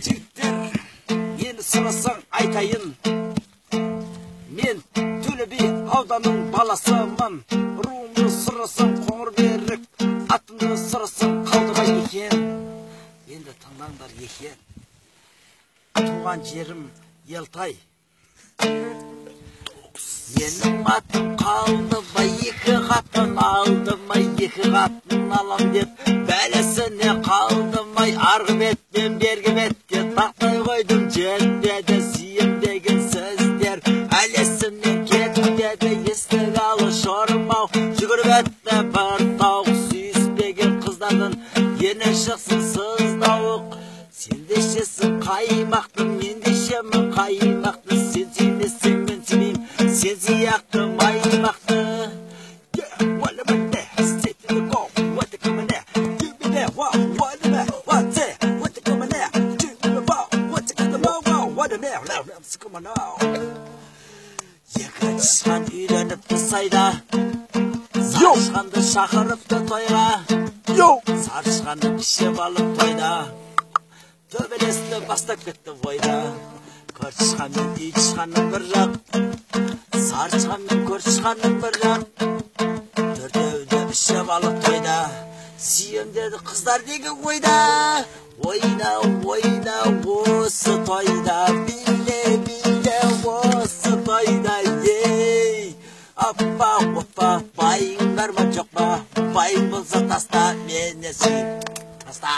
Жігіттер, мені сұрасаң айтайын. Мен Төле би ауданның баласымын. Руымды сұрасаң қоңыр берік, атымды сұрасаң Қалдыбай екен. Енді тыңдаңдар екен. Туған жерім Елтай. Менің атым Қалдыбай, екі қатын алдым ай, екі қатын алам деп бәлесіне қалдым ай, арғы беттен бергі бетке тақтай қойдым. Жетпеді сүйем деген сөздер, әлесімнен кетпеді естігі алы шормау. Жүгіріп өтті бір тауық, сүйіспеген қыздардың ене шықсын сыздауық. Сен де ішесің қаймақты, мен де ішемін қаймақты. Сен сүймесең мен сүймеймін, сен сияқты маймақты. Екі тышқан үйленіпті сайда, сарышқанды шақырыпты тойға. Сарышқанды пішеп алып тойда, төбелесті бастап кетті бойда. Көртышқан мен үйтышқанның бір жақ, сарышқан мен көртышқанның бір жақ. Төртеуді пішеп алып тойда, сүйем деді қыздар деген ойда. Ойна, ойна осы тойда, биле, биле осы тойда. Ей, аппа, оппа, байың бар ма жоқ па? Байың болса таста, мені сүйіп таста.